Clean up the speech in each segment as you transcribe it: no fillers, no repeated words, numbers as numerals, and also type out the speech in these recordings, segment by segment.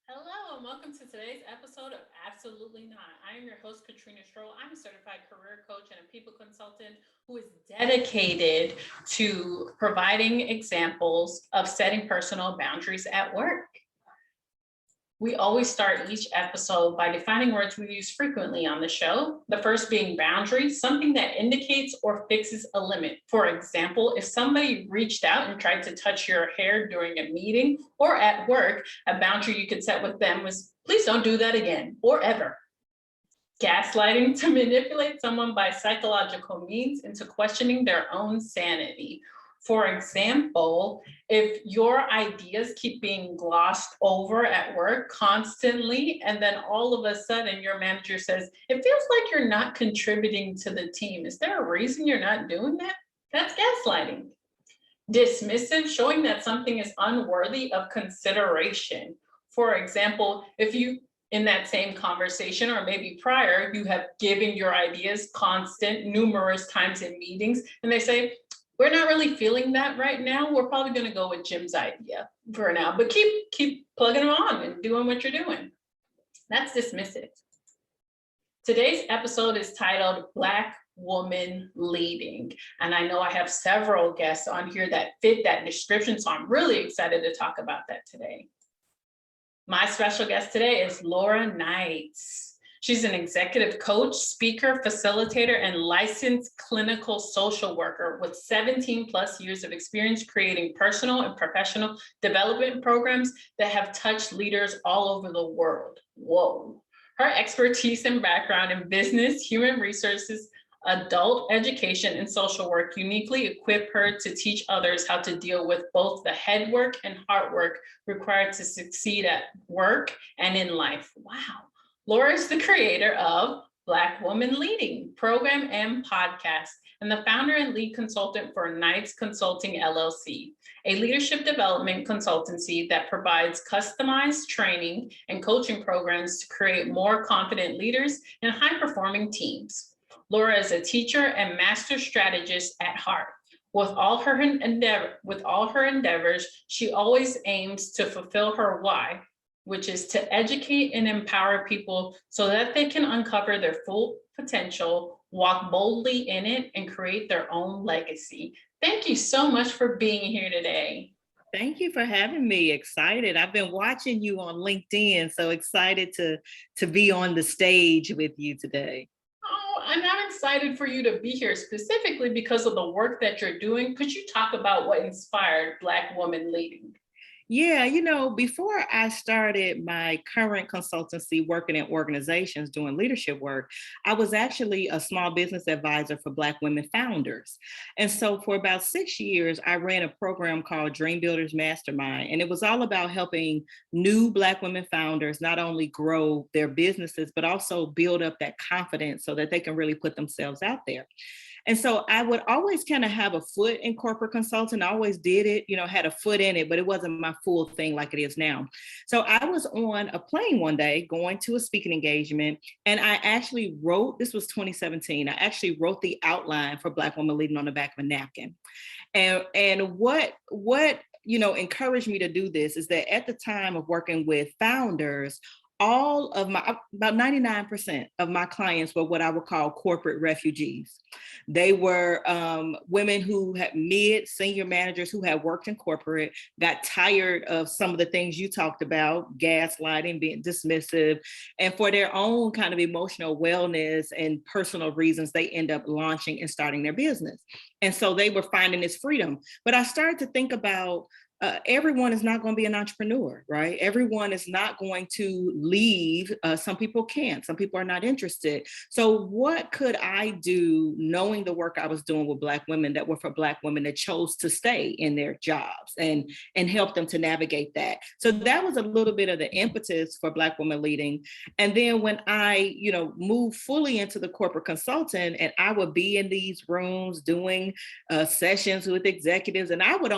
Hello, and welcome to today's episode of Absolutely Not. I am your host, Katrina Stroll. I'm a certified career coach and a people consultant who is dedicated to providing examples of setting personal boundaries at work. We always start each episode by defining words we use frequently on the show. The first being boundary, something that indicates or fixes a limit. For example, if somebody reached out and tried to touch your hair during a meeting or at work, a boundary you could set with them was, please don't do that again or ever. Gaslighting, to manipulate someone by psychological means into questioning their own sanity. For example, if your ideas keep being glossed over at work constantly, and then all of a sudden your manager says, it feels like you're not contributing to the team. Is there a reason you're not doing that? That's gaslighting. Dismissive, showing that something is unworthy of consideration. For example, if you in that same conversation or maybe prior, you have given your ideas constant numerous times in meetings, and they say, we're not really feeling that right now. We're probably going to go with Jim's idea for now, but keep plugging them on and doing what you're doing. That's dismissive. Today's episode is titled Black Woman Leading. And I know I have several guests on here that fit that description, so I'm really excited to talk about that today. My special guest today is Laura Knights. She's an executive coach, speaker, facilitator, and licensed clinical social worker with 17 plus years of experience creating personal and professional development programs that have touched leaders all over the world. Whoa. Her expertise and background in business, human resources, adult education, and social work uniquely equip her to teach others how to deal with both the head work and heart work required to succeed at work and in life. Wow. Laura is the creator of Black Woman Leading program and podcast, and the founder and lead consultant for Knights Consulting LLC, a leadership development consultancy that provides customized training and coaching programs to create more confident leaders and high-performing teams. Laura is a teacher and master strategist at heart. With all her endeavors, she always aims to fulfill her why, which is to educate and empower people so that they can uncover their full potential, walk boldly in it, and create their own legacy. Thank you so much for being here today. Thank you for having me. Excited. I've been watching you on LinkedIn, so excited to be on the stage with you today. Oh, and I'm excited for you to be here specifically because of the work that you're doing. Could you talk about what inspired Black Woman Leading? Yeah, before I started my current consultancy working in organizations doing leadership work, I was actually a small business advisor for Black women founders. And so for about 6 years, I ran a program called Dream Builders Mastermind. And it was all about helping new Black women founders not only grow their businesses, but also build up that confidence so that they can really put themselves out there. And so I would always kind of have a foot in corporate consulting. I always did it, had a foot in it, but it wasn't my full thing like it is now. So I was on a plane one day going to a speaking engagement, and I actually wrote, this was 2017, I actually wrote the outline for Black Woman Leading on the back of a napkin. And what encouraged me to do this is that at the time of working with founders, all of about 99% of my clients were what I would call corporate refugees. They were women who had senior managers who had worked in corporate, got tired of some of the things you talked about, gaslighting, being dismissive, and for their own kind of emotional wellness and personal reasons, they end up launching and starting their business. And so they were finding this freedom. But I started to think about everyone is not going to be an entrepreneur, right? Everyone is not going to leave. Some people can't. Some people are not interested. So what could I do knowing the work I was doing with Black women that were for Black women that chose to stay in their jobs and help them to navigate that? So that was a little bit of the impetus for Black Women Leading. And then when I, moved fully into the corporate consultant, and I would be in these rooms doing sessions with executives, and I would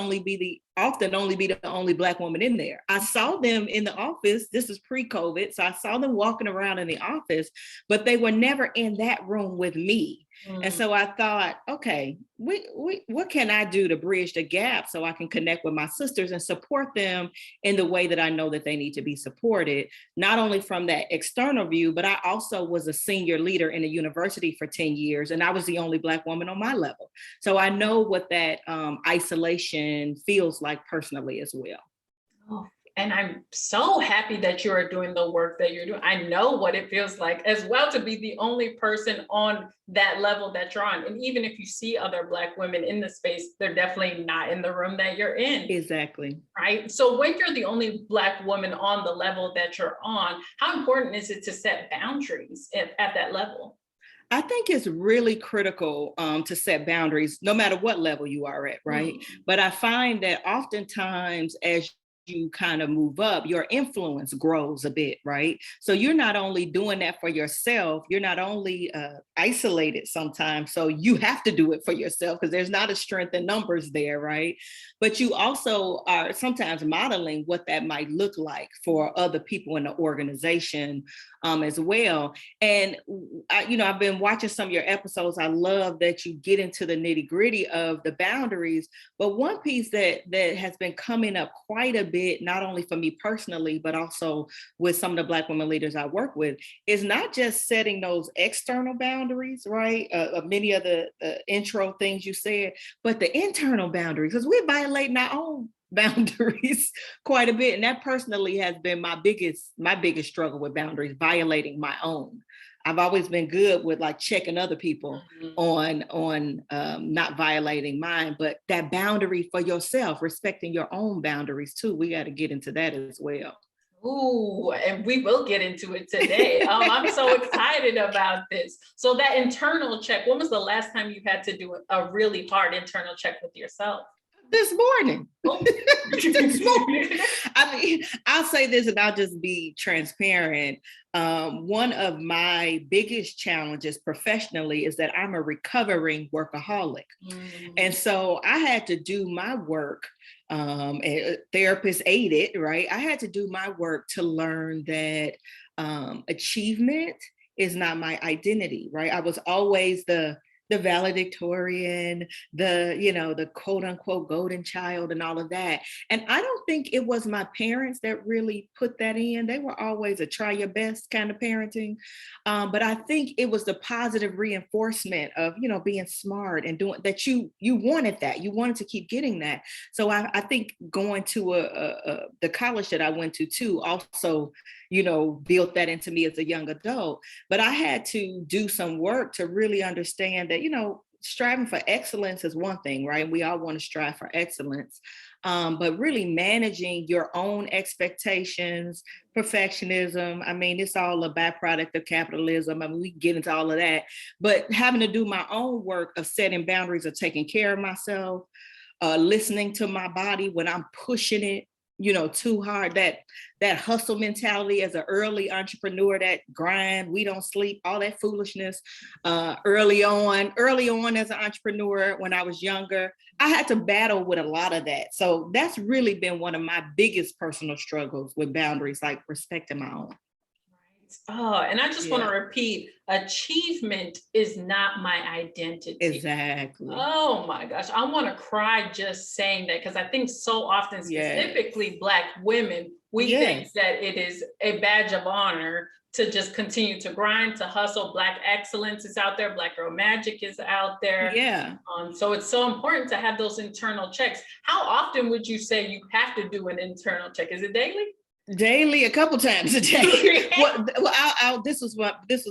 often only be the only Black woman in there. I saw them in the office. This is pre-COVID. So I saw them walking around in the office, but they were never in that room with me. And Mm. so I thought, okay, what can I do to bridge the gap so I can connect with my sisters and support them in the way that I know that they need to be supported, not only from that external view, but I also was a senior leader in a university for 10 years, and I was the only Black woman on my level. So I know what that isolation feels like personally as well. Oh, and I'm so happy that you are doing the work that you're doing. I know what it feels like as well to be the only person on that level that you're on. And even if you see other Black women in the space, they're definitely not in the room that you're in. Exactly. Right. So when you're the only Black woman on the level that you're on, how important is it to set boundaries at that level? I think it's really critical to set boundaries, no matter what level you are at, right? Mm. But I find that oftentimes as you kind of move up, your influence grows a bit, right? So you're not only doing that for yourself, you're not only isolated sometimes, so you have to do it for yourself because there's not a strength in numbers there, right? But you also are sometimes modeling what that might look like for other people in the organization as well. And I've been watching some of your episodes. I love that you get into the nitty gritty of the boundaries. But one piece that has been coming up quite a bit, not only for me personally, but also with some of the Black women leaders I work with, is not just setting those external boundaries, right? Many of the intro things you said, but the internal boundaries, because we're violating our own boundaries quite a bit. And that personally has been my biggest struggle with boundaries, violating my own. I've always been good with like checking other people Mhm. on not violating mine, but that boundary for yourself, respecting your own boundaries too. We got to get into that as well. Ooh, and we will get into it today. I'm so excited about this. So that internal check, when was the last time you had to do a really hard internal check with yourself? This morning. Oh. This morning. I mean, I'll say this and I'll just be transparent. One of my biggest challenges professionally is that I'm a recovering workaholic. And Mm. so I had to do my work, therapist aided, right? I had to do my work to learn that achievement is not my identity, right? I was always the valedictorian, the quote unquote golden child and all of that. And I don't think it was my parents that really put that in. They were always a try your best kind of parenting. But I think it was the positive reinforcement of, being smart and doing that. You wanted that. You wanted to keep getting that. So I think going to the college that I went to too also, built that into me as a young adult. But I had to do some work to really understand that, striving for excellence is one thing, right? We all want to strive for excellence. But really managing your own expectations, perfectionism. I mean, it's all a byproduct of capitalism. I mean, we get into all of that, but having to do my own work of setting boundaries, of taking care of myself, listening to my body when I'm pushing it, too hard. That hustle mentality as an early entrepreneur, that grind, we don't sleep, all that foolishness. Early on as an entrepreneur, when I was younger, I had to battle with a lot of that. So that's really been one of my biggest personal struggles with boundaries, like respecting my own. Oh, and I just want to Yeah, repeat, achievement is not my identity. exactly. Oh my gosh, I want to cry just saying that because I think so often, Yes. specifically Black women, we think Yes. that it is a badge of honor to just continue to grind, to hustle. Black excellence is out there, Black girl magic is out there. Yeah. So it's so important to have those internal checks. How often would you say you have to do an internal check? Is it daily? Daily, a couple times a day. This was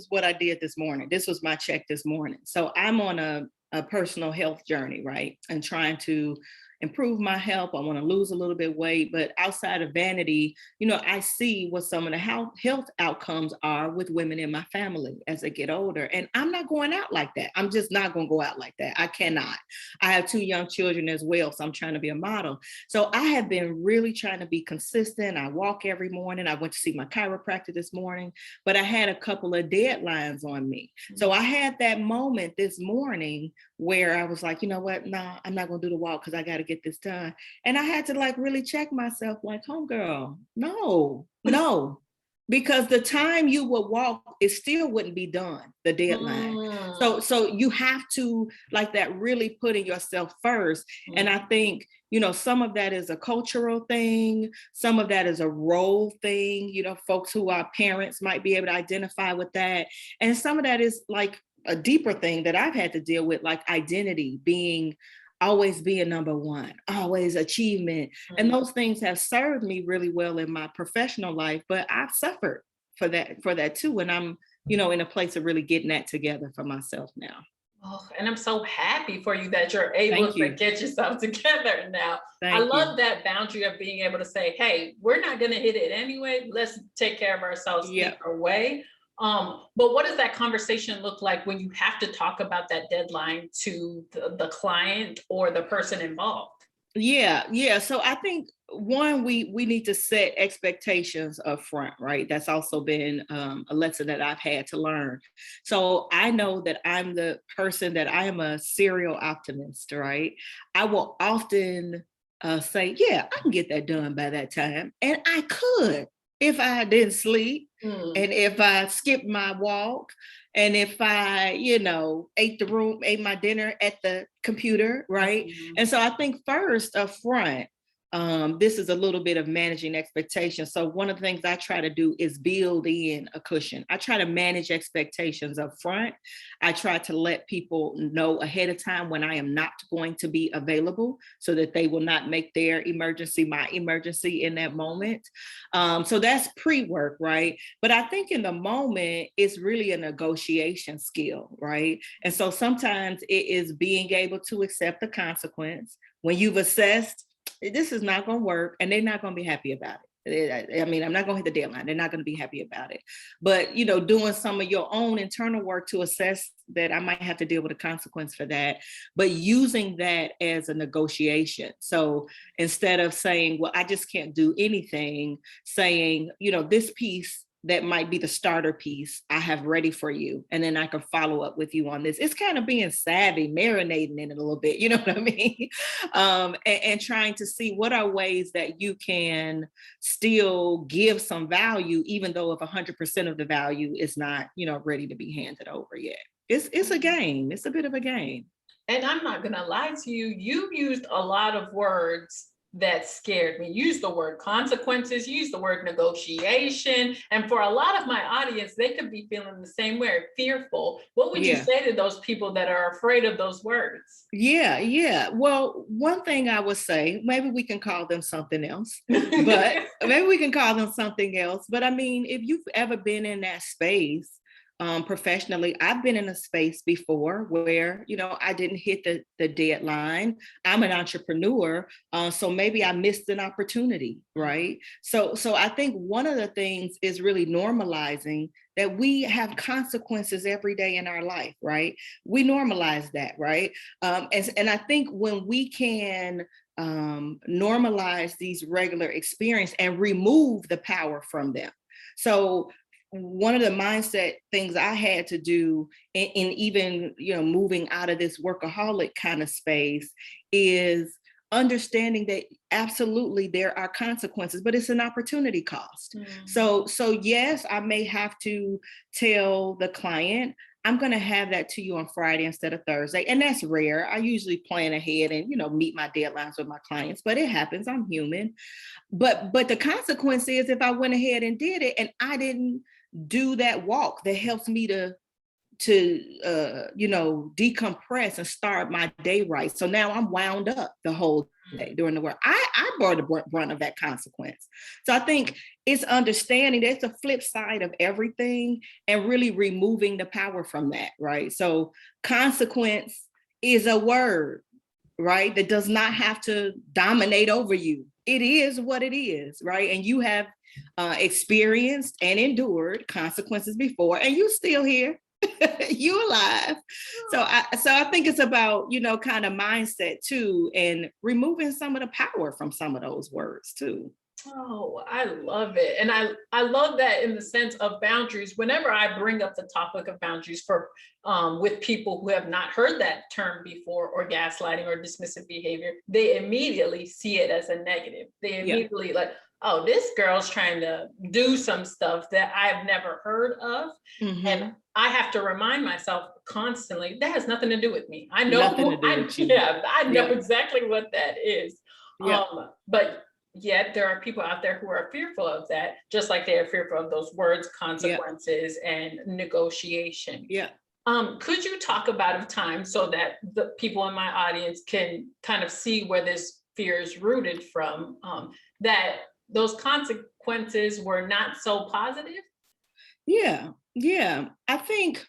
what I did this morning. This was my check this morning. So I'm on a personal health journey, right? And trying to improve my health. I want to lose a little bit of weight, but outside of vanity, I see what some of the health outcomes are with women in my family as they get older. And I'm not going out like that. I'm just not going to go out like that. I cannot. I have two young children as well, so I'm trying to be a model. So I have been really trying to be consistent. I walk every morning. I went to see my chiropractor this morning, but I had a couple of deadlines on me. So I had that moment this morning where I was like, you know what? Nah, I'm not going to do the walk because I got to get this done. And I had to like really check myself like, homegirl, no, no. because the time you would walk, it still wouldn't be done, the deadline. So you have to, like that, really putting yourself first. And I think, some of that is a cultural thing, some of that is a role thing. Folks who are parents might be able to identify with that, and some of that is like a deeper thing that I've had to deal with, like identity, always being number one, always achievement. And those things have served me really well in my professional life, but I've suffered for that too. And I'm, in a place of really getting that together for myself now. Oh, and I'm so happy for you that you're able to get yourself together now. I love that boundary of being able to say, hey, we're not going to hit it anyway. Let's take care of ourselves either way. But what does that conversation look like when you have to talk about that deadline to the client or the person involved? Yeah. So I think one, we need to set expectations up front, right? That's also been a lesson that I've had to learn. So I know that I'm the person that I am a serial optimist, right? I will often say, yeah, I can get that done by that time. And I could if I didn't sleep and if I skipped my walk and if I, ate my dinner at the computer, right? And so I think first up front, this is a little bit of managing expectations. So one of the things I try to do is build in a cushion. I try to manage expectations up front. I try to let people know ahead of time when I am not going to be available so that they will not make their emergency my emergency in that moment. So that's pre-work, right? But I think in the moment, it's really a negotiation skill, right? And so sometimes it is being able to accept the consequence when you've assessed this is not going to work and they're not going to be happy about it. I mean, I'm not going to hit the deadline. They're not going to be happy about it. But, doing some of your own internal work to assess that I might have to deal with a consequence for that, but using that as a negotiation. So instead of saying, well, I just can't do anything, saying, this piece that might be the starter piece I have ready for you. And then I can follow up with you on this. It's kind of being savvy, marinating in it a little bit, you know what I mean? And trying to see what are ways that you can still give some value, even though if 100% of the value is not, ready to be handed over yet. It's a game. It's a bit of a game. And I'm not going to lie to you. You used a lot of words that scared me. Use the word consequences, use the word negotiation. And for a lot of my audience, they could be feeling the same way, fearful. What would you say to those people that are afraid of those words? Yeah. Well, one thing I would say, maybe we can call them something else, but maybe we can call them something else. But I mean, if you've ever been in that space, professionally, I've been in a space before where, I didn't hit the deadline. I'm an entrepreneur, so maybe I missed an opportunity, right? So I think one of the things is really normalizing that we have consequences every day in our life, right? We normalize that, right? And I think when we can normalize these regular experiences and remove the power from them. So one of the mindset things I had to do in even, moving out of this workaholic kind of space is understanding that absolutely there are consequences, but it's an opportunity cost. So yes, I may have to tell the client, I'm going to have that to you on Friday instead of Thursday. And that's rare. I usually plan ahead and, meet my deadlines with my clients, but it happens. I'm human. But the consequence is if I went ahead and did it and I didn't do that walk that helps me to decompress and start my day right. So now I'm wound up the whole day during the work. I bore the brunt of that consequence. So I think it's understanding that's a flip side of everything and really removing the power from that, right? So consequence is a word, right? That does not have to dominate over you. It is what it is, right? And you have experienced and endured consequences before, and you still here. You alive. So I think it's about, kind of mindset too, and removing some of the power from some of those words too. Oh, I love it. And I love that in the sense of boundaries. Whenever I bring up the topic of boundaries for with people who have not heard that term before, or gaslighting or dismissive behavior, they immediately see it as a negative. They immediately like, oh, this girl's trying to do some stuff that I've never heard of. And I have to remind myself constantly, that has nothing to do with me. I know Nothing to do with you. I know Yep. exactly what that is. Yep. But yet there are people out there who are fearful of that, just like they are fearful of those words, consequences, and negotiation. Yeah. Could you talk about a time so that the people in my audience can kind of see where this fear is rooted from, that those consequences were not so positive? Yeah. Yeah. I think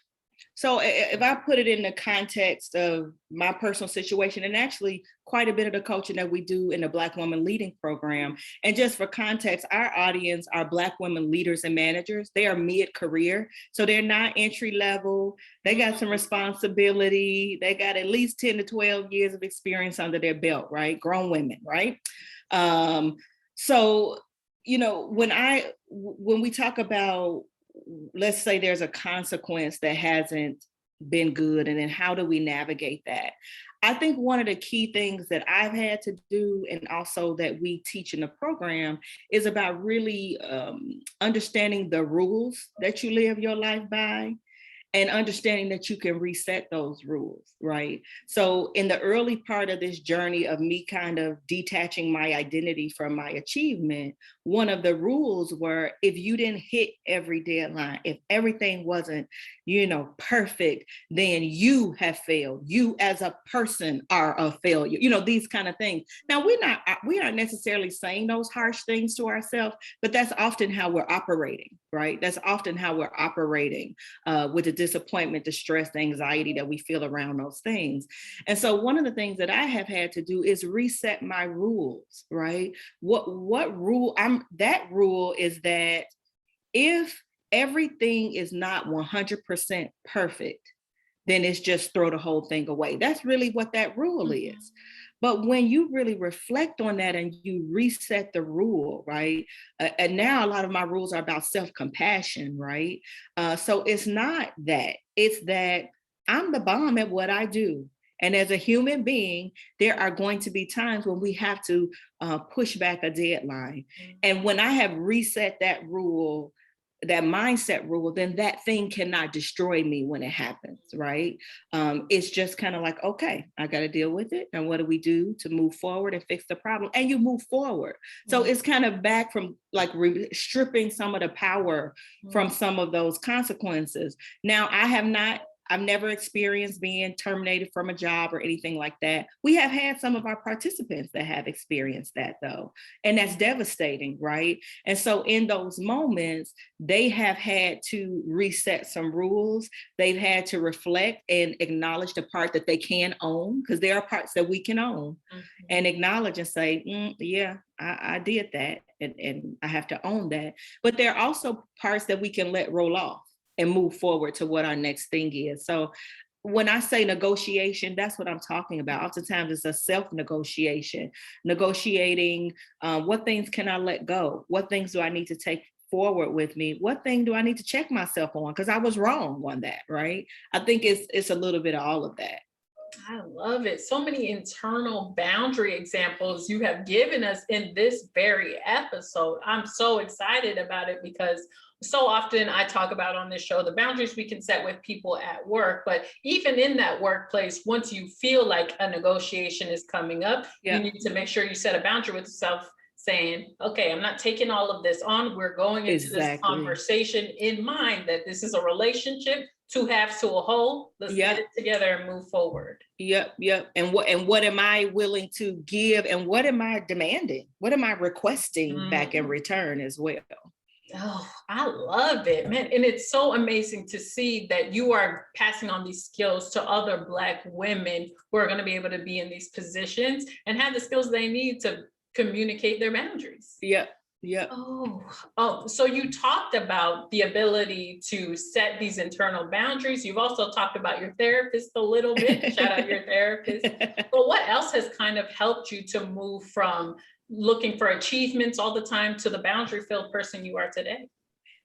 so. If I put it in the context of my personal situation, and actually quite a bit of the coaching that we do in the Black Woman Leading Program, and just for context, our audience are Black women leaders and managers. They are mid-career, so they're not entry level. They got some responsibility. They got at least 10 to 12 years of experience under their belt, right? Grown women, right? So, when we talk about, let's say there's a consequence that hasn't been good, and then how do we navigate that? I think one of the key things that I've had to do, and also that we teach in the program, is about really understanding the rules that you live your life by, and understanding that you can reset those rules, right? So in the early part of this journey of me kind of detaching my identity from my achievement, one of the rules were, if you didn't hit every deadline, if everything wasn't, perfect, then you have failed. You as a person are a failure, these kind of things. Now, we aren't necessarily saying those harsh things to ourselves, but that's often how we're operating, right? That's often how we're operating with the disappointment, the stress, the anxiety that we feel around those things. And so one of the things that I have had to do is reset my rules, right? What rule? That rule is that if everything is not 100% perfect, then it's just throw the whole thing away. That's really what that rule is. But when you really reflect on that and you reset the rule, right? And now a lot of my rules are about self-compassion, right? So it's not that. It's that I'm the bomb at what I do. And as a human being, there are going to be times when we have to push back a deadline. And when I have reset that rule, that mindset rule, then that thing cannot destroy me when it happens, right? It's just kind of like, okay, I got to deal with it. And what do we do to move forward and fix the problem? And you move forward. So it's kind of back from like stripping some of the power from some of those consequences. Now, I've never experienced being terminated from a job or anything like that. We have had some of our participants that have experienced that though, and that's devastating, right? And so in those moments, they have had to reset some rules. They've had to reflect and acknowledge the part that they can own, because there are parts that we can own, and acknowledge and say, yeah, I did that, and I have to own that. But there are also parts that we can let roll off and move forward to what our next thing is. So when I say negotiation, that's what I'm talking about. Oftentimes it's a self-negotiation, negotiating what things can I let go? What things do I need to take forward with me? What thing do I need to check myself on? Because I was wrong on that, right? I think it's a little bit of all of that. I love it. So many internal boundary examples you have given us in this very episode. I'm so excited about it because so often I talk about on this show the boundaries we can set with people at work, but even in that workplace, once you feel like a negotiation is coming up, you need to make sure you set a boundary with yourself, saying, okay, I'm not taking all of this on. We're going into this conversation in mind that this is a relationship, two halves to a whole. Let's get it together and move forward. Yep. And what am I willing to give, and what am I demanding? What am I requesting back in return as well? Oh, I love it, man. And it's so amazing to see that you are passing on these skills to other Black women who are going to be able to be in these positions and have the skills they need to communicate their boundaries. Yeah. Oh, so you talked about the ability to set these internal boundaries. You've also talked about your therapist a little bit. Shout out your therapist. But what else has kind of helped you to move from looking for achievements all the time to the boundary-filled person you are today?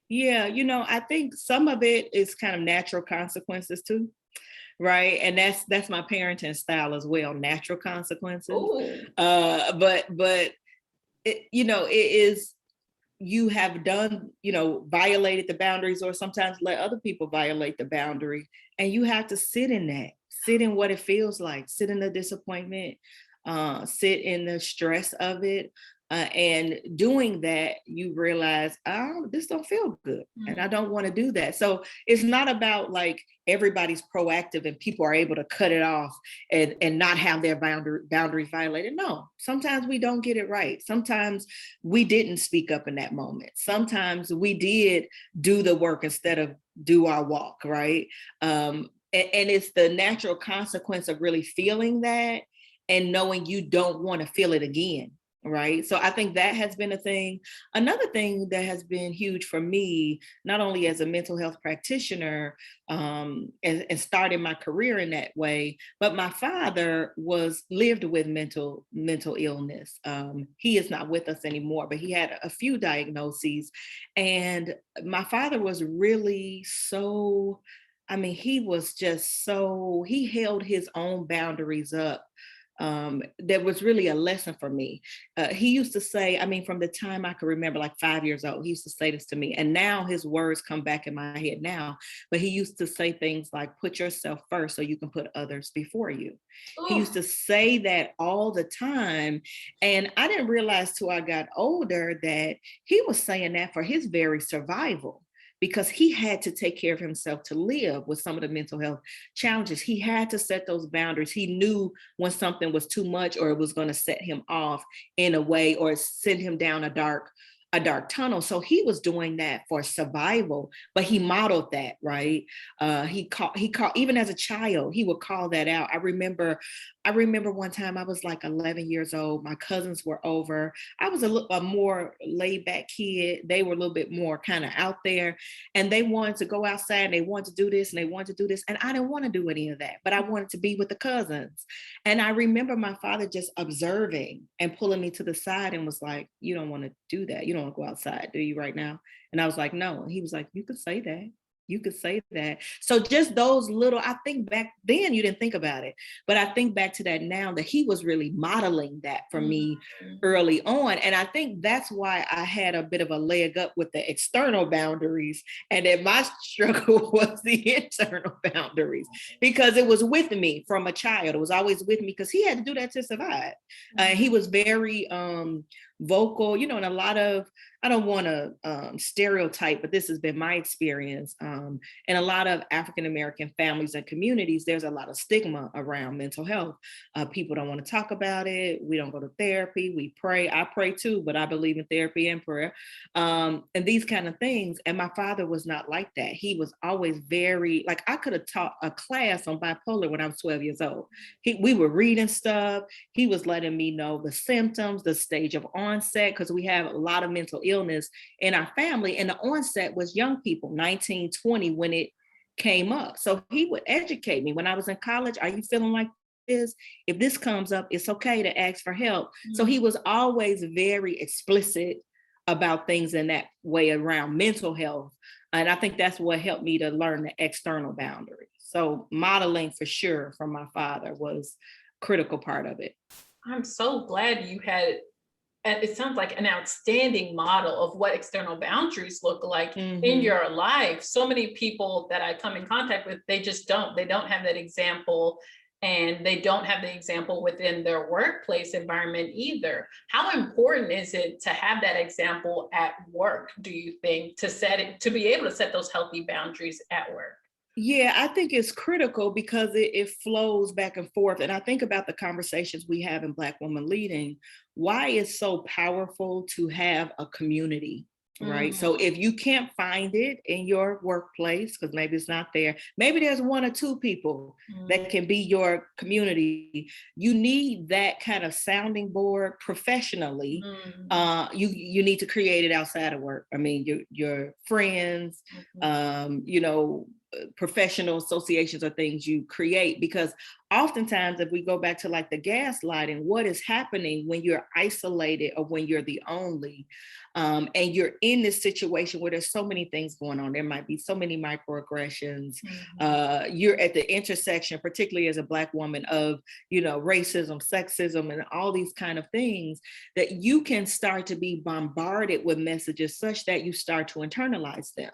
Yeah, I think some of it is kind of natural consequences too, right? And that's my parenting style as well, natural consequences. But it is you have done, violated the boundaries, or sometimes let other people violate the boundary. And you have to sit in that, sit in what it feels like, sit in the disappointment, sit in the stress of it. And doing that, you realize, oh, this don't feel good. And I don't want to do that. So it's not about like everybody's proactive and people are able to cut it off and not have their boundaries violated. No, sometimes we don't get it right. Sometimes we didn't speak up in that moment. Sometimes we did do the work instead of do our walk, right? And it's the natural consequence of really feeling that and knowing you don't want to feel it again. Right. So I think that has been a thing. Another thing that has been huge for me, not only as a mental health practitioner, and starting my career in that way, but my father lived with mental illness. He is not with us anymore, but he had a few diagnoses. And my father was really so, he was just so, he held his own boundaries up. That was really a lesson for me. He used to say, from the time I could remember, like 5 years old, he used to say this to me. And now his words come back in my head now. But he used to say things like, put yourself first so you can put others before you. Ooh. He used to say that all the time. And I didn't realize till I got older that he was saying that for his very survival, because he had to take care of himself to live with some of the mental health challenges. He had to set those boundaries. He knew when something was too much or it was going to set him off in a way or send him down a dark tunnel. So he was doing that for survival, but he modeled that, right? He called, even as a child, he would call that out. I remember one time I was like 11 years old. My cousins were over. I was a more laid back kid. They were a little bit more kind of out there, and they wanted to go outside and they wanted to do this and they wanted to do this. And I didn't want to do any of that, but I wanted to be with the cousins. And I remember my father just observing and pulling me to the side and was like, you don't want to do that. You don't want to go outside, do you, right now? And I was like, no. And he was like, you could say that. You could say that. So just those little, I think back then you didn't think about it, but I think back to that now, that he was really modeling that for me early on. And I think that's why I had a bit of a leg up with the external boundaries, and that my struggle was the internal boundaries, because it was with me from a child. It was always with me because he had to do that to survive. He was very vocal, and a lot of, I don't want to stereotype, but this has been my experience. In a lot of African-American families and communities, there's a lot of stigma around mental health. People don't want to talk about it. We don't go to therapy. We pray. I pray too, but I believe in therapy and prayer, and these kind of things. And my father was not like that. He was always very, like, I could have taught a class on bipolar when I was 12 years old. We were reading stuff. He was letting me know the symptoms, the stage of onset, because we have a lot of mental illness in our family. And the onset was young people, 19, 20, when it came up. So he would educate me when I was in college. Are you feeling like this? If this comes up, it's okay to ask for help. Mm-hmm. So he was always very explicit about things in that way around mental health. And I think that's what helped me to learn the external boundaries. So modeling for sure from my father was a critical part of it. I'm so glad you had, it sounds like, an outstanding model of what external boundaries look like in your life. So many people that I come in contact with, they don't have that example, and they don't have the example within their workplace environment either. How important is it to have that example at work, do you think, to be able to set those healthy boundaries at work? Yeah, I think it's critical because it flows back and forth. And I think about the conversations we have in Black Women Leading, why it's so powerful to have a community, right? So if you can't find it in your workplace, because maybe it's not there, maybe there's one or two people that can be your community. You need that kind of sounding board professionally. You need to create it outside of work. I mean, your friends, professional associations are things you create, because oftentimes, if we go back to like the gaslighting, what is happening when you're isolated or when you're the only, and you're in this situation where there's so many things going on. There might be so many microaggressions. You're at the intersection, particularly as a Black woman, of, racism, sexism, and all these kind of things, that you can start to be bombarded with messages such that you start to internalize them,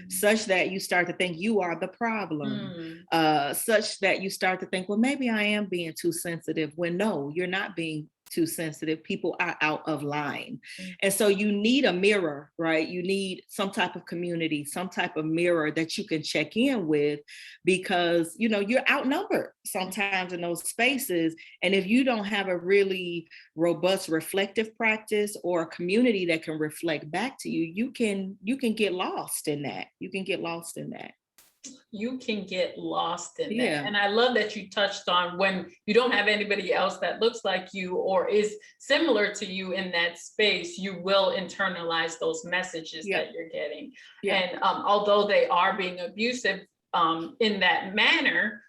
such that you start to think you are the problem, such that you start to think, well, maybe I am being too sensitive, when no, you're not being too sensitive. People are out of line. And so you need a mirror, right? You need some type of community, some type of mirror that you can check in with, because, you're outnumbered sometimes in those spaces. And if you don't have a really robust reflective practice or a community that can reflect back to you, you can get lost in that. You can get lost in that. You can get lost in that. And I love that you touched on when you don't have anybody else that looks like you or is similar to you in that space, you will internalize those messages that you're getting. And although they are being abusive in that manner,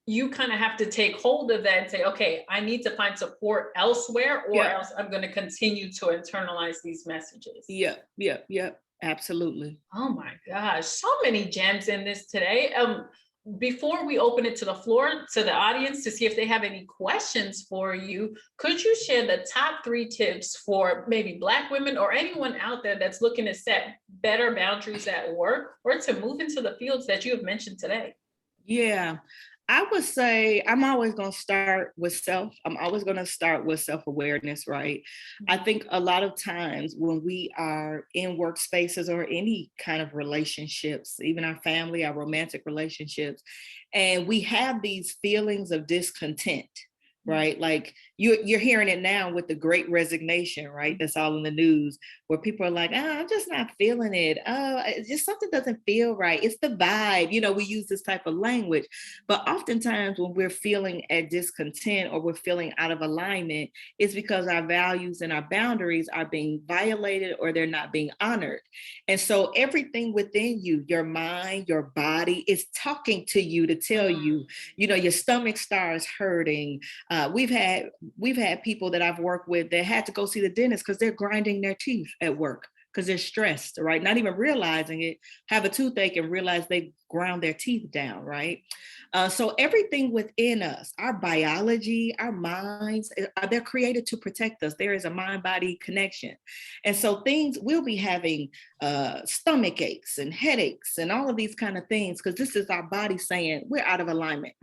you kind of have to take hold of that and say, okay, I need to find support elsewhere, or else I'm going to continue to internalize these messages. Yep. Absolutely. Oh my gosh, so many gems in this today. Before we open it to the floor, to the audience, to see if they have any questions for you, could you share the top 3 tips for maybe Black women or anyone out there that's looking to set better boundaries at work or to move into the fields that you have mentioned today? Yeah. I would say I'm always going to start with self. I'm always going to start with self-awareness, right? I think a lot of times when we are in workspaces or any kind of relationships, even our family, our romantic relationships, and we have these feelings of discontent, right? Like you're hearing it now with the Great Resignation, right? That's all in the news, where people are like, I'm just not feeling it. It's just something doesn't feel right. It's the vibe. We use this type of language. But oftentimes when we're feeling at discontent or we're feeling out of alignment, it's because our values and our boundaries are being violated or they're not being honored. And so everything within you, your mind, your body, is talking to you to tell you, your stomach starts hurting. We've had people that I've worked with that had to go see the dentist because they're grinding their teeth at work because they're stressed, right? Not even realizing it, have a toothache and realize they ground their teeth down, right? So everything within us, our biology, our minds, they're created to protect us. There is a mind-body connection. And so things, we'll be having stomach aches and headaches and all of these kind of things, because this is our body saying we're out of alignment.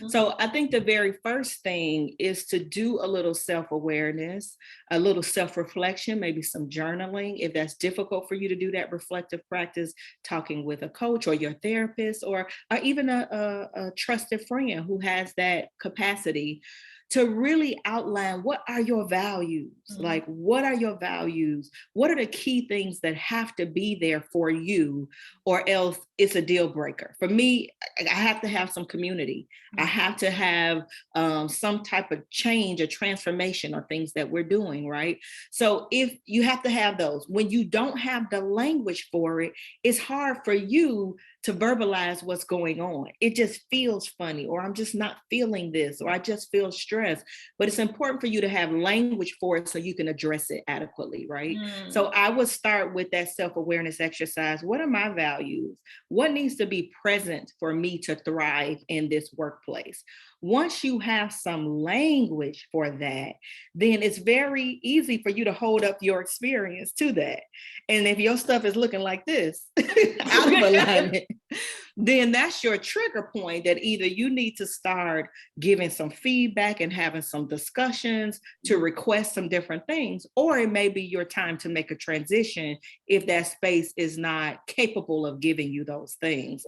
So I think the very first thing is to do a little self-awareness, a little self-reflection, maybe some journaling. If that's difficult for you to do that reflective practice, talking with a coach or your therapist, or even a trusted friend who has that capacity to really outline, what are your values? Like, what are your values? What are the key things that have to be there for you, or else it's a deal breaker? For me, I have to have some community. I have to have some type of change or transformation or things that we're doing, right? So if you have to have those, when you don't have the language for it, it's hard for you to verbalize what's going on. It just feels funny, or I'm just not feeling this, or I just feel stressed. But it's important for you to have language for it so you can address it adequately, right? So I would start with that self-awareness exercise. What are my values? What needs to be present for me to thrive in this workplace? Once you have some language for that, then it's very easy for you to hold up your experience to that. And if your stuff is looking like this, out of alignment, then that's your trigger point that either you need to start giving some feedback and having some discussions to request some different things, or it may be your time to make a transition if that space is not capable of giving you those things.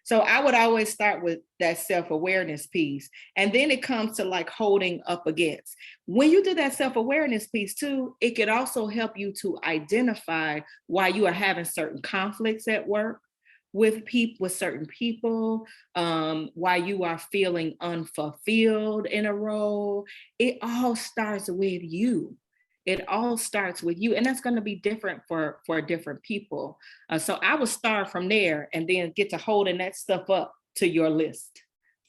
So I would always start with that self-awareness piece. And then it comes to like holding up against. When you do that self-awareness piece too, it could also help you to identify why you are having certain conflicts at work with certain people, why you are feeling unfulfilled in a role. It all starts with you. It all starts with you, and that's going to be different for different people. So I would start from there and then get to holding that stuff up to your list.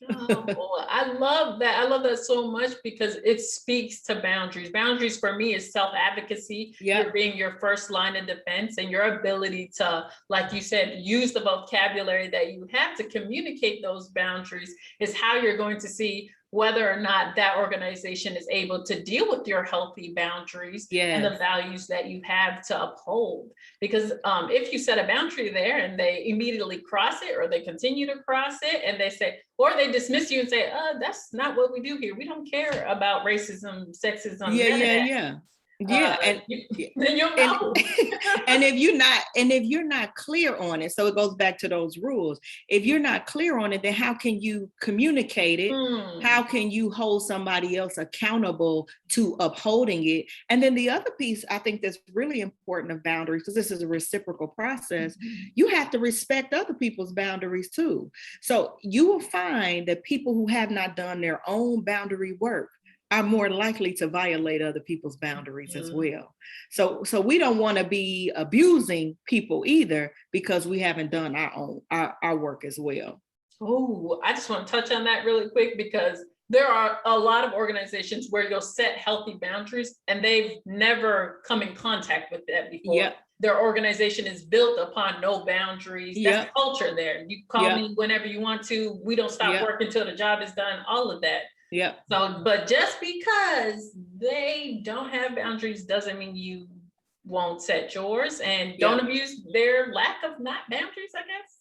Oh, I love that. I love that so much because it speaks to boundaries. Boundaries for me is self-advocacy. You're Yep. being your first line of defense, and your ability to, like you said, use the vocabulary that you have to communicate those boundaries is how you're going to see whether or not that organization is able to deal with your healthy boundaries and the Yes. values that you have to uphold. Because if you set a boundary there and they immediately cross it, or they continue to cross it, and they say, or they dismiss you and say, that's not what we do here. We don't care about racism, sexism, Yeah, none of yeah, that. yeah. Yeah. Then you'll And know. and if you're not clear on it, so it goes back to those rules. If you're not clear on it, then how can you communicate it? How can you hold somebody else accountable to upholding it? And then the other piece I think that's really important of boundaries, because this is a reciprocal process, you have to respect other people's boundaries too. So you will find that people who have not done their own boundary work are more likely to violate other people's boundaries as well. So we don't want to be abusing people either because we haven't done our work as well. Oh, I just want to touch on that really quick because there are a lot of organizations where you'll set healthy boundaries and they've never come in contact with that before. Yep. Their organization is built upon no boundaries. That's Yep. the culture there. You call me whenever you want to. We don't stop work until the job is done. All of that. Yeah. So, but just because they don't have boundaries doesn't mean you won't set yours, and don't abuse their lack of not boundaries, I guess.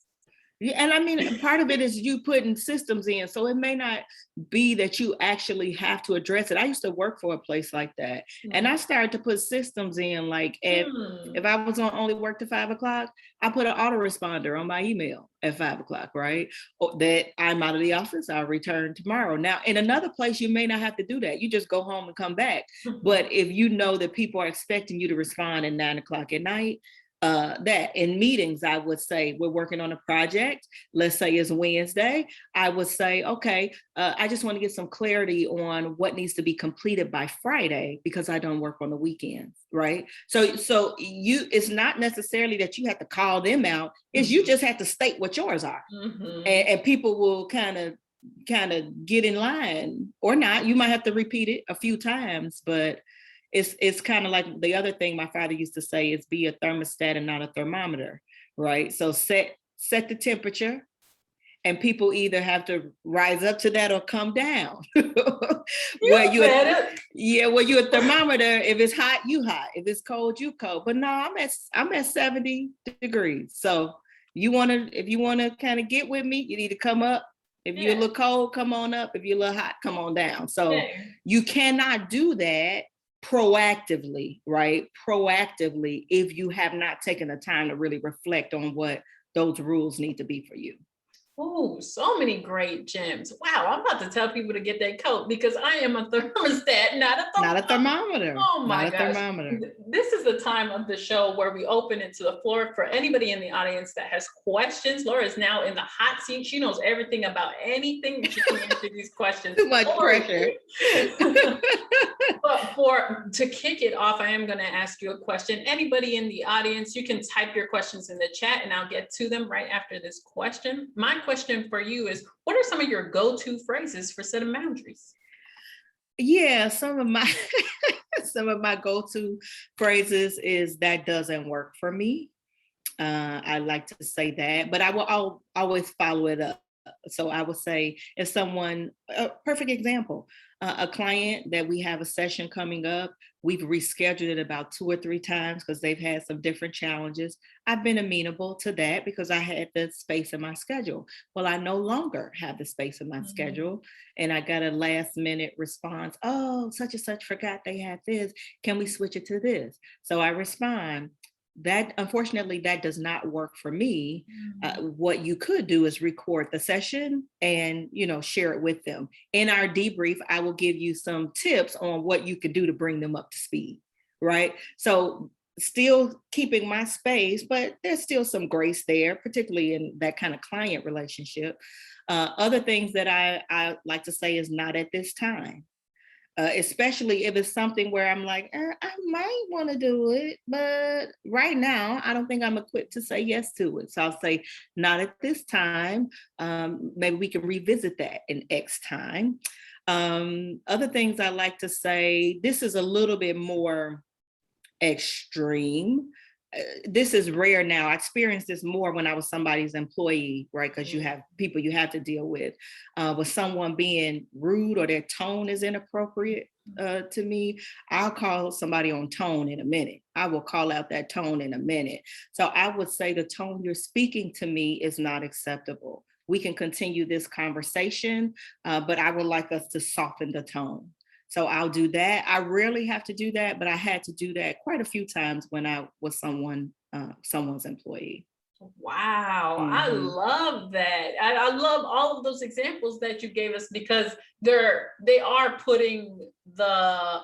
Yeah, and I mean, part of it is you putting systems in. So it may not be that you actually have to address it. I used to work for a place like that. And I started to put systems in, like if I was on only work to 5 o'clock, I put an autoresponder on my email at 5 o'clock, right? Or that I'm out of the office, I'll return tomorrow. Now, in another place, you may not have to do that. You just go home and come back. But if you know that people are expecting you to respond at 9 o'clock at night, that in meetings, I would say we're working on a project. Let's say it's Wednesday. I would say, okay, I just want to get some clarity on what needs to be completed by Friday because I don't work on the weekends, right? So it's not necessarily that you have to call them out. It's you just have to state what yours are, and people will kind of get in line or not. You might have to repeat it a few times, but it's kind of like the other thing my father used to say is be a thermostat and not a thermometer, right? So set the temperature, and people either have to rise up to that or come down. Where you're a thermometer. If it's hot, you hot. If it's cold, you cold. But no, I'm at 70 degrees. So if you wanna kind of get with me, you need to come up. If you're a little cold, come on up. If you're a little hot, come on down. So you cannot do that proactively, right? Proactively, if you have not taken the time to really reflect on what those rules need to be for you. Oh, so many great gems. Wow, I'm about to tell people to get that coat because I am a thermostat, not a thermometer. Oh my gosh. Thermometer. This is the time of the show where we open it to the floor for anybody in the audience that has questions. Laura is now in the hot seat. She knows everything about anything that you can answer these questions. Too much pressure. But to kick it off, I am going to ask you a question. Anybody in the audience, you can type your questions in the chat and I'll get to them right after this question. My question for you is, what are some of your go-to phrases for setting boundaries? Yeah, some of my go-to phrases is that doesn't work for me. I like to say that, but I'll always follow it up. So I would say if someone, a perfect example, a client that we have a session coming up, we've rescheduled it about 2 or 3 times because they've had some different challenges. I've been amenable to that because I had the space in my schedule. Well, I no longer have the space in my schedule. And I got a last minute response. Oh, such and such forgot they had this. Can we switch it to this? So I respond, that unfortunately that does not work for me. What you could do is record the session and share it with them. In our debrief, I will give you some tips on what you could do to bring them up to speed, right? So still keeping my space, but there's still some grace there, particularly in that kind of client relationship. Other things that I like to say is not at this time. especially if it's something where I'm like, I might want to do it, but right now I don't think I'm equipped to say yes to it. So I'll say, not at this time. Maybe we can revisit that in X time. Other things I like to say, this is a little bit more extreme. This is rare now. I experienced this more when I was somebody's employee, right? Because you have people you have to deal with someone being rude or their tone is inappropriate to me. I'll call somebody on tone in a minute. I will call out that tone in a minute. So I would say the tone you're speaking to me is not acceptable. We can continue this conversation, but I would like us to soften the tone. So I'll do that. I rarely have to do that, but I had to do that quite a few times when I was someone's employee. Wow, I Mhm. love that. I love all of those examples that you gave us because they are putting the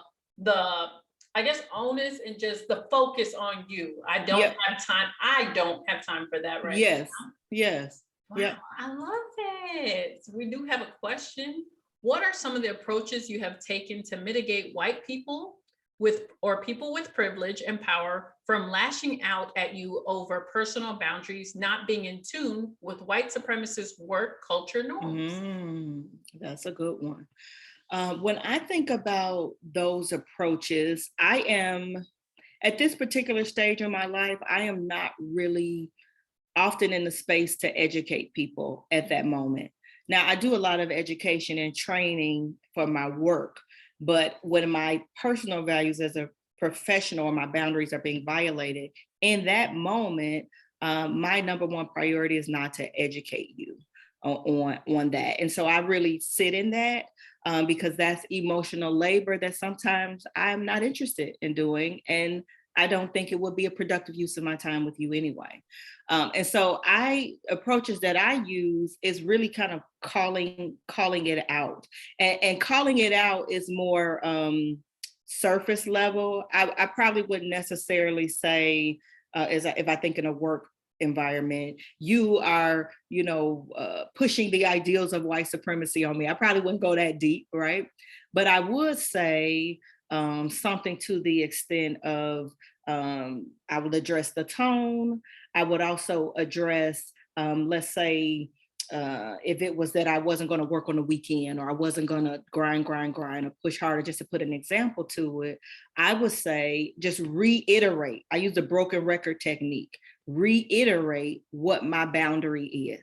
I guess onus and just the focus on you. I don't Yep. have time. I don't have time for that right Yes. now. Yes. Wow, Yep. I love it. We do have a question. What are some of the approaches you have taken to mitigate white people with or people with privilege and power from lashing out at you over personal boundaries, not being in tune with white supremacist work culture norms? That's a good one. When I think about those approaches, I am at this particular stage in my life, I am not really often in the space to educate people at that moment. Now, I do a lot of education and training for my work, but when my personal values as a professional or my boundaries are being violated, in that moment, my number one priority is not to educate you on that. And so I really sit in that because that's emotional labor that sometimes I'm not interested in doing. And I don't think it would be a productive use of my time with you anyway. And so I approaches that I use is really kind of calling it out. And calling it out is more surface level. I probably wouldn't necessarily say if I think in a work environment, you are, pushing the ideals of white supremacy on me. I probably wouldn't go that deep, right? But I would say something to the extent of I would address the tone. I would also address, let's say, if it was that I wasn't going to work on the weekend or I wasn't going to grind or push harder, just to put an example to it, I would say just reiterate. I use the broken record technique. Reiterate what my boundary is,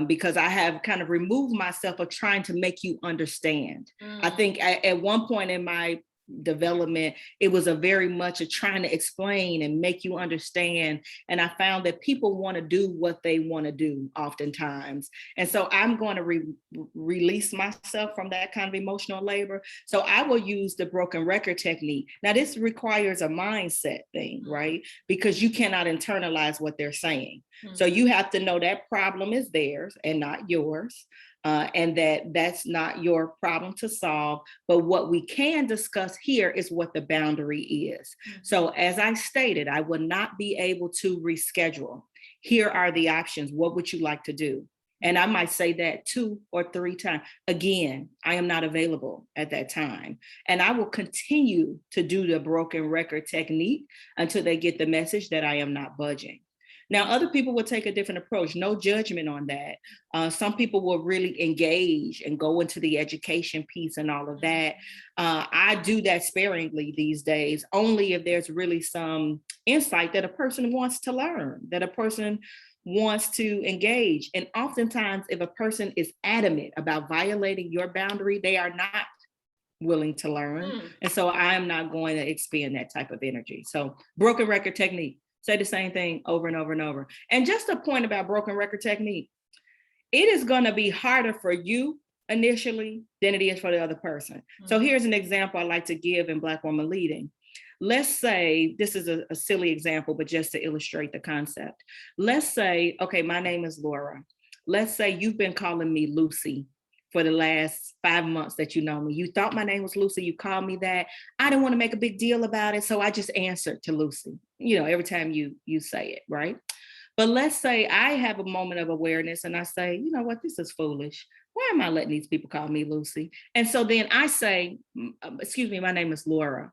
because I have kind of removed myself of trying to make you understand. I think at one point in my development, it was a very much a trying to explain and make you understand. And I found that people want to do what they want to do oftentimes. And so I'm going to release myself from that kind of emotional labor. So I will use the broken record technique. Now, this requires a mindset thing, right? Because you cannot internalize what they're saying. So you have to know that problem is theirs and not yours. And that's not your problem to solve. But what we can discuss here is what the boundary is. So as I stated, I will not be able to reschedule. Here are the options. What would you like to do? And I might say that 2 or 3 times. Again, I am not available at that time. And I will continue to do the broken record technique until they get the message that I am not budging. Now, other people will take a different approach, no judgment on that. Some people will really engage and go into the education piece and all of that. I do that sparingly these days, only if there's really some insight that a person wants to learn, that a person wants to engage. And oftentimes, if a person is adamant about violating your boundary, they are not willing to learn. And so I am not going to expend that type of energy. So broken record technique. Say the same thing over and over and over. And just a point about broken record technique, it is going to be harder for you initially than it is for the other person. So here's an example I like to give in Black Woman Leading. Let's say, this is a silly example, but just to illustrate the concept. Let's say, okay, my name is Laura. Let's say you've been calling me Lucy for the last 5 months that you know me. You thought my name was Lucy, you called me that. I didn't want to make a big deal about it, so I just answered to Lucy, every time you say it, right? But let's say I have a moment of awareness and I say, you know what, this is foolish. Why am I letting these people call me Lucy? And so then I say, excuse me, my name is Laura.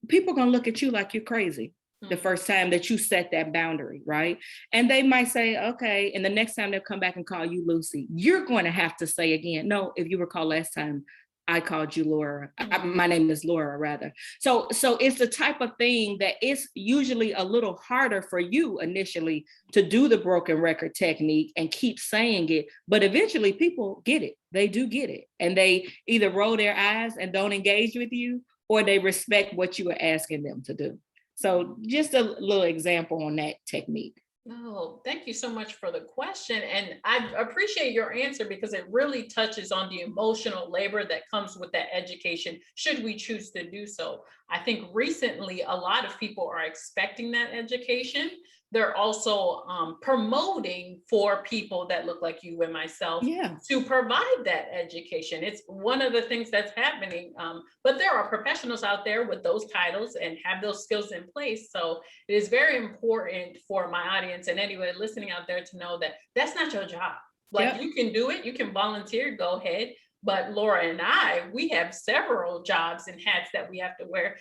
People are going to look at you like you're crazy the first time that you set that boundary, right? And they might say, okay. And the next time they'll come back and call you Lucy, you're going to have to say again, no, if you recall last time, I called you Laura. My name is Laura, rather. So it's the type of thing that it's usually a little harder for you initially to do the broken record technique and keep saying it. But eventually people get it. They do get it. And they either roll their eyes and don't engage with you, or they respect what you are asking them to do. So just a little example on that technique. Oh, thank you so much for the question. And I appreciate your answer because it really touches on the emotional labor that comes with that education, should we choose to do so. I think recently a lot of people are expecting that education. They're also promoting for people that look like you and myself to provide that education. It's one of the things that's happening. But there are professionals out there with those titles and have those skills in place. So it is very important for my audience and anybody listening out there to know that that's not your job. Like you can do it, you can volunteer, go ahead. But Laura and we have several jobs and hats that we have to wear.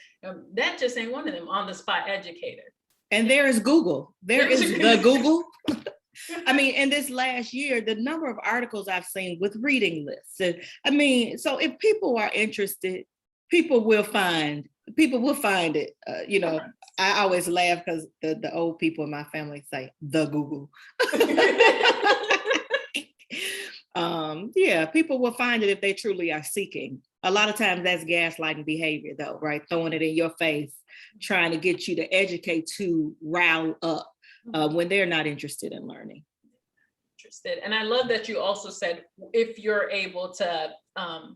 That just ain't one of them, on the spot educator. And there is Google. There is the Google. I mean, in this last year, the number of articles I've seen with reading lists. I mean, so if people are interested, people will find it. You know, I always laugh because the old people in my family say the Google. Yeah, people will find it if they truly are seeking. A lot of times that's gaslighting behavior though, right? Throwing it in your face, trying to get you to educate, to rile up when they're not interested in learning. And I love that you also said, if you're able to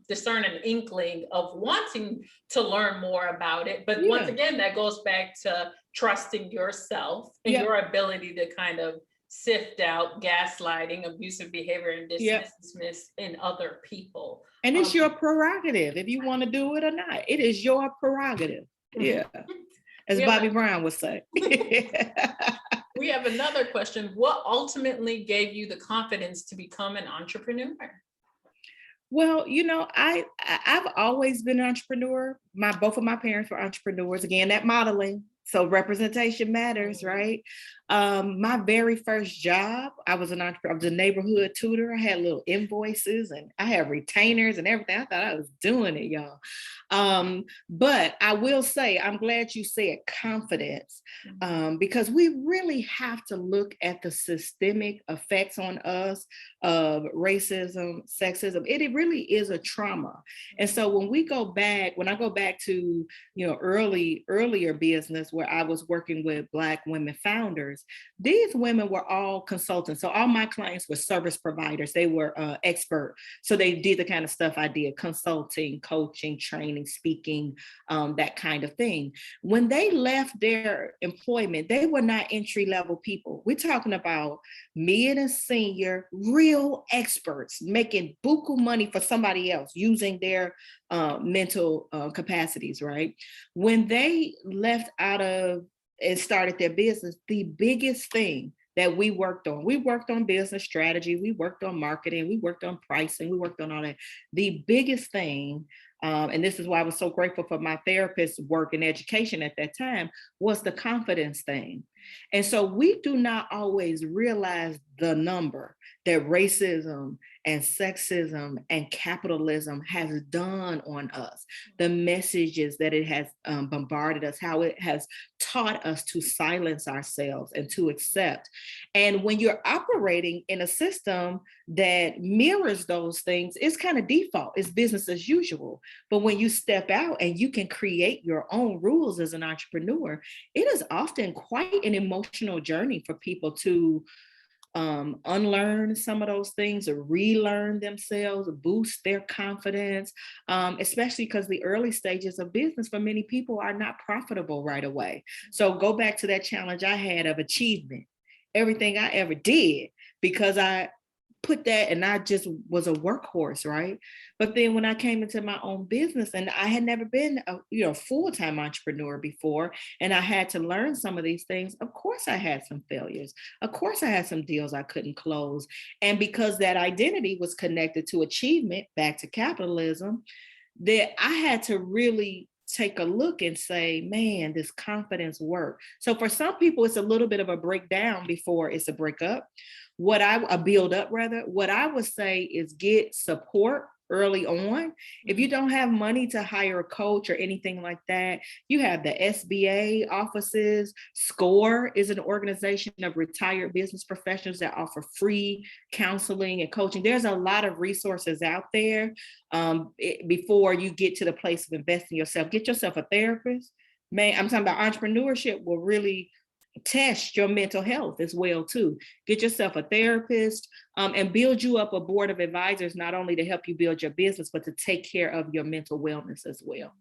discern an inkling of wanting to learn more about it. But once again, that goes back to trusting yourself and your ability to kind of sift out gaslighting, abusive behavior, and dismiss in other people. And it's your prerogative if you want to do it or not. It is your prerogative. Yeah. As Bobby Brown would say. We have another question. What ultimately gave you the confidence to become an entrepreneur? Well, you know, I've always been an entrepreneur. Both of my parents were entrepreneurs. Again, that modeling. So representation matters, right? My very first job, I was a neighborhood tutor. I had little invoices and I had retainers and everything. I thought I was doing it, y'all. But I will say, I'm glad you said confidence, because we really have to look at the systemic effects on us of racism, sexism. It really is a trauma. And so when I go back to, you know, earlier business where I was working with Black women founders, these women were all consultants. So all my clients were service providers. They were expert. So they did the kind of stuff I did: consulting, coaching, training, speaking, that kind of thing. When they left their employment, they were not entry-level people. We're talking about mid and senior, real experts making buku money for somebody else using their mental capacities, right? When they left out of and started their business, the biggest thing that we worked on business strategy, we worked on marketing, we worked on pricing, we worked on all that. The biggest thing, and this is why I was so grateful for my therapist's work in education at that time, was the confidence thing. And so we do not always realize the number that racism and sexism and capitalism has done on us, the messages that it has bombarded us, how it has taught us to silence ourselves and to accept. And when you're operating in a system that mirrors those things, it's kind of default, it's business as usual. But when you step out and you can create your own rules as an entrepreneur, it is often quite an emotional journey for people to unlearn some of those things or relearn themselves, boost their confidence, especially because the early stages of business for many people are not profitable right away. So go back to that challenge I had of achievement, everything I ever did, because I put that, and I just was a workhorse, right? But then when I came into my own business, and I had never been a full-time entrepreneur before, and I had to learn some of these things, of course I had some failures. Of course I had some deals I couldn't close. And because that identity was connected to achievement, back to capitalism, that I had to really take a look and say, man, this confidence work. So for some people, it's a little bit of a breakdown before it's a breakup. A build up rather. What I would say is get support early on. If you don't have money to hire a coach or anything like that, you have the SBA offices. SCORE is an organization of retired business professionals that offer free counseling and coaching. There's a lot of resources out there. Before you get to the place of investing yourself, get yourself a therapist. Man, I'm talking about entrepreneurship will really test your mental health as well too. Get yourself a therapist, and build you up a board of advisors, not only to help you build your business, but to take care of your mental wellness as well.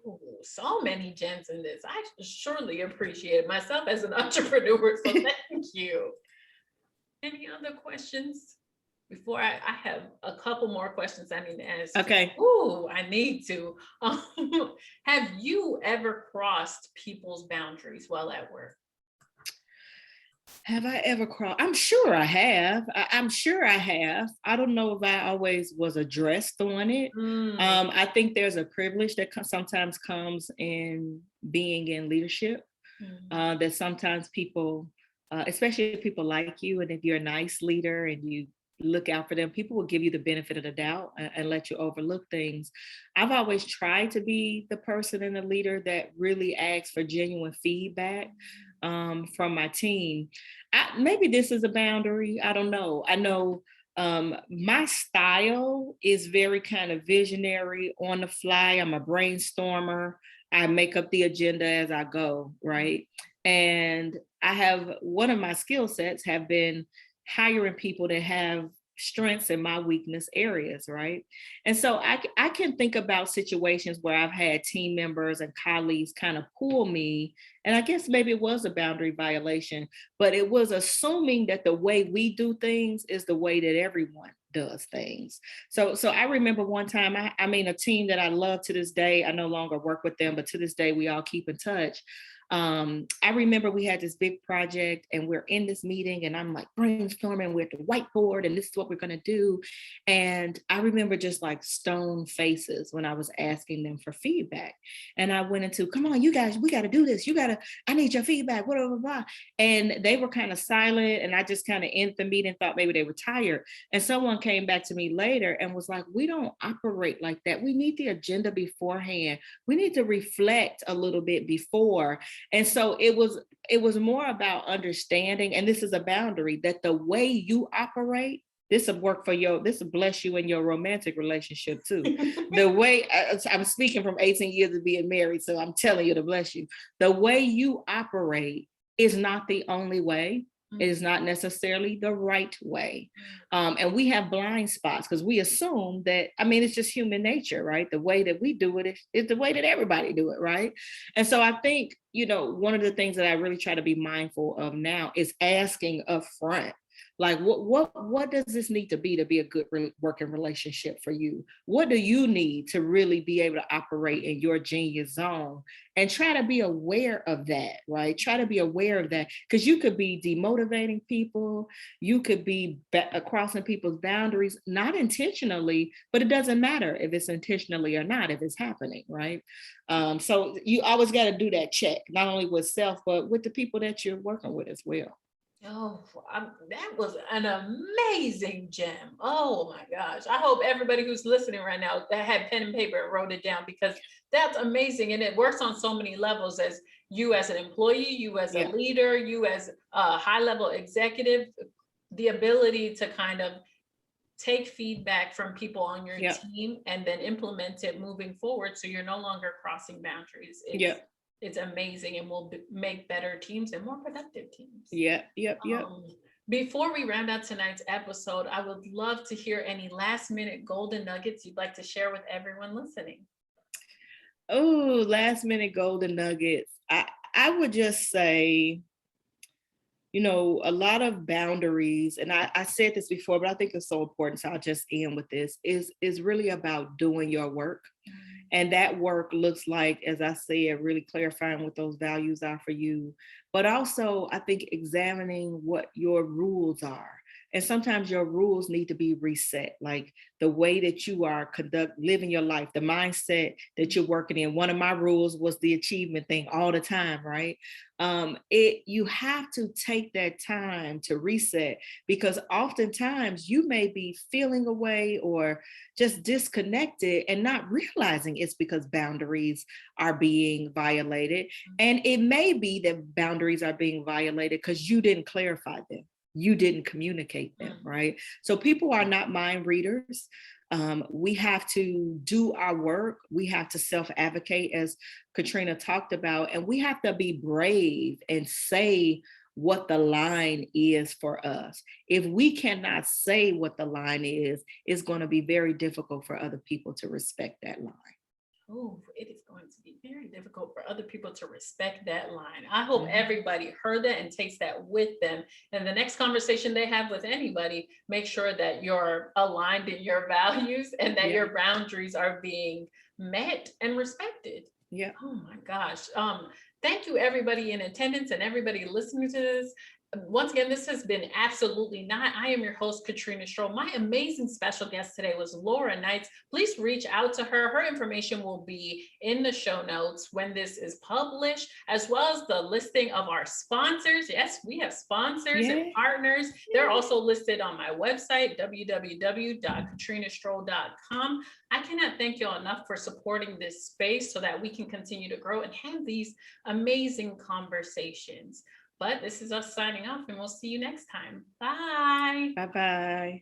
Ooh, so many gems in this. I surely appreciate it myself as an entrepreneur. So thank you. Any other questions? Before I have a couple more questions I need to ask. Okay. Ooh, I need to. Have you ever crossed people's boundaries while at work? Have I ever crossed? I'm sure I have. I'm sure I have. I don't know if I always was addressed on it. I think there's a privilege that sometimes comes in being in leadership, that sometimes people, especially if people like you, and if you're a nice leader and you look out for them, people will give you the benefit of the doubt and let you overlook things. I've always tried to be the person and the leader that really asks for genuine feedback from my team. Maybe this is a boundary. I don't know. I know my style is very kind of visionary, on the fly. I'm a brainstormer. I make up the agenda as I go, right? And I have, one of my skill sets have been hiring people that have strengths in my weakness areas, right? And so I can think about situations where I've had team members and colleagues kind of pull me, and I guess maybe it was a boundary violation, but it was assuming that the way we do things is the way that everyone does things. So I remember one time, I mean, a team that I love to this day, I no longer work with them, but to this day, we all keep in touch. I remember we had this big project and we're in this meeting and I'm like brainstorming with the whiteboard and this is what we're going to do. And I remember just like stone faces when I was asking them for feedback. And I went into, come on, you guys, we got to do this. I need your feedback, blah, blah, blah. And they were kind of silent. And I just kind of ended the meeting, thought maybe they were tired. And someone came back to me later and was like, we don't operate like that. We need the agenda beforehand. We need to reflect a little bit before. And so it was more about understanding, and this is a boundary, that the way you operate, this will bless you in your romantic relationship too. The way, I'm speaking from 18 years of being married, so I'm telling you to bless you. The way you operate is not the only way. It is not necessarily the right way. And we have blind spots because we assume that, I mean, it's just human nature, right? The way that we do it is the way that everybody do it, right? And so I think, one of the things that I really try to be mindful of now is asking up front, like, what does this need to be a good working relationship for you? What do you need to really be able to operate in your genius zone? And try to be aware of that, right? Try to be aware of that, because you could be demotivating people. You could be crossing people's boundaries, not intentionally, but it doesn't matter if it's intentionally or not, if it's happening, right? So you always got to do that check, not only with self, but with the people that you're working with as well. Oh, that was an amazing gem. Oh my gosh. I hope everybody who's listening right now that had pen and paper and wrote it down, because that's amazing. And it works on so many levels, as you as an employee, you as a leader, you as a high level executive, the ability to kind of take feedback from people on your team and then implement it moving forward. So you're no longer crossing boundaries. It's amazing, and will make better teams and more productive teams. Before we round out tonight's episode, I would love to hear any last minute golden nuggets you'd like to share with everyone listening. Oh, last minute golden nuggets. I would just say, a lot of boundaries, and I said this before, but I think it's so important. So I'll just end with this is really about doing your work. And that work looks like, as I said, really clarifying what those values are for you, but also I think examining what your rules are. And sometimes your rules need to be reset, like the way that you are living your life, the mindset that you're working in. One of my rules was the achievement thing all the time, right? You have to take that time to reset, because oftentimes you may be feeling away or just disconnected and not realizing it's because boundaries are being violated. And it may be that boundaries are being violated because you didn't clarify them. You didn't communicate them, right? So people are not mind readers. We have to do our work. We have to self-advocate, as Katrina talked about, and we have to be brave and say what the line is for us. If we cannot say what the line is, it's going to be very difficult for other people to respect that line. Oh, it is going to be very difficult for other people to respect that line. I hope everybody heard that and takes that with them. And the next conversation they have with anybody, make sure that you're aligned in your values and that your boundaries are being met and respected. Yeah. Oh my gosh. Thank you, everybody in attendance and everybody listening to this. Once again, this has been Absolutely Not. I am your host, Katrina Stroll. My amazing special guest today was Laura Knights. Please reach out to her. Her information will be in the show notes when this is published, as well as the listing of our sponsors. Yes, we have sponsors and partners. They're also listed on my website, www.katrinastroll.com. I cannot thank you all enough for supporting this space so that we can continue to grow and have these amazing conversations. But this is us signing off, and we'll see you next time. Bye. Bye-bye.